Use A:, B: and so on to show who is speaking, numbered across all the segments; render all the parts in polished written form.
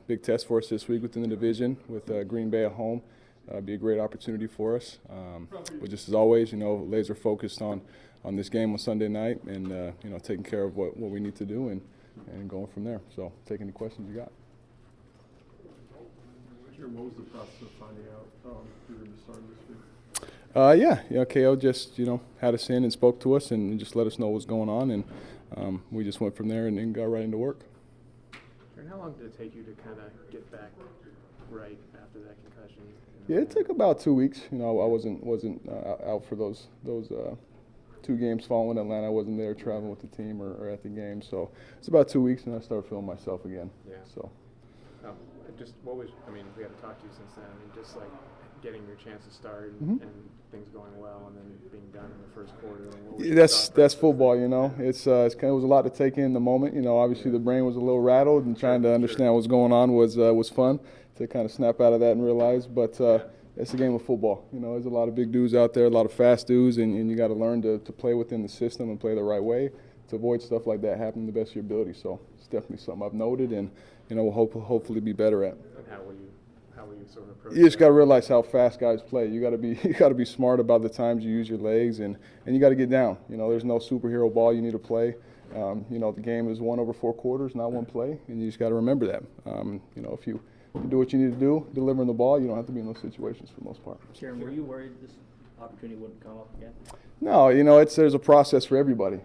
A: Big test for us this week within the division with Green Bay at home. Be a great opportunity for us. But just as always, laser focused on this game on Sunday night and, taking care of what we need to do and going from there. So take any questions you got.
B: What was the process of finding out you were going to start this week?
A: KO just, had us in and spoke to us and just let us know what was going on. And we just went from there and then got right into work.
C: And how long did it take you to kind of get back right after that concussion?
A: Yeah, it took about 2 weeks. I wasn't out for those 2 games following Atlanta. I wasn't there traveling with the team or at the game. So it's about 2 weeks, and I started feeling myself again.
C: Yeah.
A: So.
C: We haven't talked to you since then. Just like getting your chance to start and things going well, and then being done in the first quarter.
A: That's football, It was a lot to take in the moment. Obviously the brain was a little rattled, and trying to understand what's going on was fun to kind of snap out of that and realize. But it's a game of football. There's a lot of big dudes out there, a lot of fast dudes, and you got to learn to play within the system and play the right way to avoid stuff like that happening to the best of your ability. So it's definitely something I've noted, and we'll hopefully be better at.
C: And how will you sort of approach
A: You just
C: that?
A: got to realize how fast guys play. You got to be smart about the times you use your legs, and you got to get down. There's no superhero ball you need to play. The game is 1 over 4 quarters, not one play, and you just got to remember that. If you do what you need to do, delivering the ball, you don't have to be in those situations for the most part.
D: Jaren, were you worried this opportunity wouldn't come up again?
A: No, there's a process for everybody.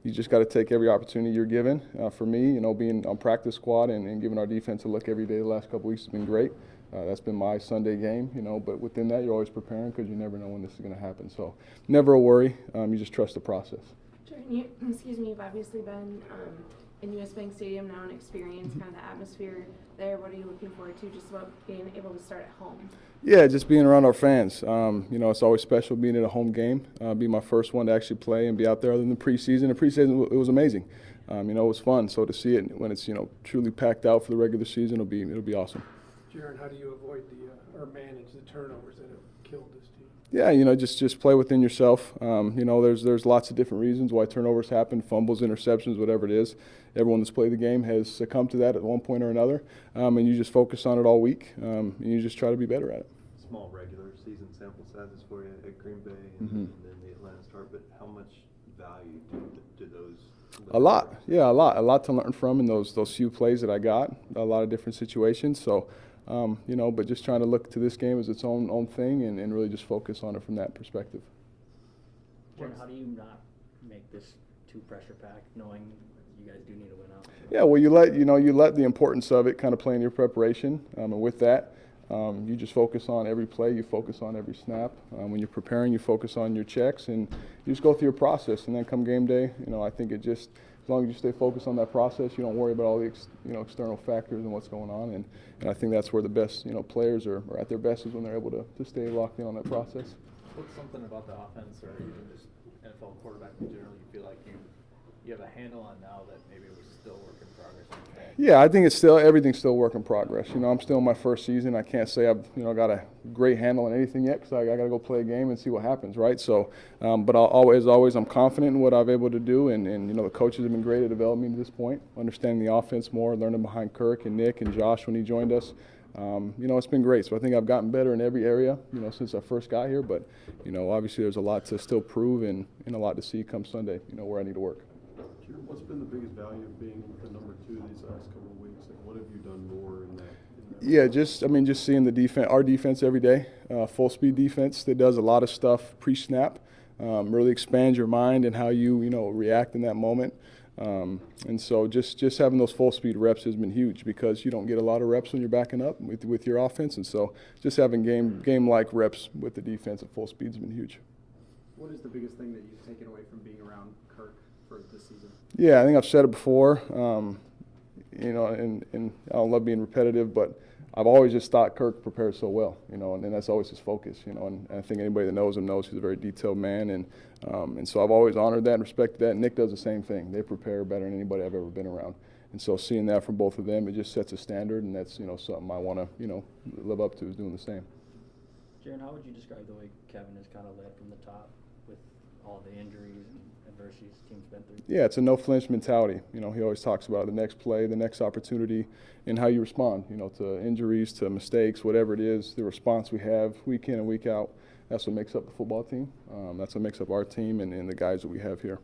A: You just got to take every opportunity you're given. For me, being on practice squad and giving our defense a look every day the last couple weeks has been great. That's been my Sunday game, but within that, you're always preparing because you never know when this is going to happen. So never a worry. You just trust the process.
E: Jaren, you've obviously been in US Bank Stadium now and experienced kind of the atmosphere there. What are you looking forward to just about being able to start at home?
A: Yeah, just being around our fans. It's always special being at a home game. Be my first one to actually play and be out there other than the preseason. The preseason, it was amazing. It was fun. So to see it when it's, truly packed out for the regular season, it'll be awesome.
B: Jaren, how do you avoid or manage the turnovers that have killed this team?
A: Yeah, just play within yourself. There's lots of different reasons why turnovers happen, fumbles, interceptions, whatever it is. Everyone that's played the game has succumbed to that at one point or another, and you just focus on it all week, and you just try to be better at it.
F: Small regular season sample sizes for you at Green Bay and then the Atlanta start, but how much value do those?
A: A lot, yeah, a lot to learn from in those few plays that I got. A lot of different situations, so. But just trying to look to this game as its own thing and really just focus on it from that perspective.
D: Jaren, how do you not make this too pressure packed, knowing you guys do need to win out?
A: Yeah, well, you let the importance of it kind of play in your preparation, and with that, you just focus on every play, you focus on every snap. When you're preparing, you focus on your checks, and you just go through your process. And then come game day, I think it just. As long as you stay focused on that process, you don't worry about all the external factors and what's going on. And I think that's where the best players are at their best is when they're able to stay locked in on that process.
G: What's something about the offense or even just NFL quarterback in general you feel like you have a handle on now that maybe it was still work in progress?
A: Yeah, I think everything's still work in progress. I'm still in my first season. I can't say I've got a great handle on anything yet because I got to go play a game and see what happens, right? So, but always I'm confident in what I've able to do, and the coaches have been great at developing me to this point, understanding the offense more, learning behind Kirk and Nick and Josh when he joined us. It's been great. So I think I've gotten better in every area, since I first got here. But obviously there's a lot to still prove and a lot to see come Sunday, where I need to work.
B: What's been the biggest value of being the number 2 these last couple of weeks? Like, what have you done more in that?
A: Yeah, just seeing the defense, our defense every day, full speed defense that does a lot of stuff pre-snap, really expands your mind and how you react in that moment. And so just having those full speed reps has been huge because you don't get a lot of reps when you're backing up with your offense, and so just having game like reps with the defense at full speed has been huge.
C: What is the biggest thing that you've taken away from being around Kirk for this season?
A: Yeah, I think I've said it before, and I don't love being repetitive, but I've always just thought Kirk prepares so well, and that's always his focus, and I think anybody that knows him knows he's a very detailed man, and so I've always honored that and respected that. Nick does the same thing. They prepare better than anybody I've ever been around, and so seeing that from both of them, it just sets a standard, and that's, something I want to, live up to, is doing the same.
D: Jaren, how would you describe the way Kevin has kind of led from the top with all the injuries and adversities the team's been through?
A: Yeah, it's a no flinch mentality. You know, he always talks about the next play, the next opportunity, and how you respond, you know, to injuries, to mistakes, whatever it is, the response we have week in and week out. That's what makes up the football team. That's what makes up our team and the guys that we have here.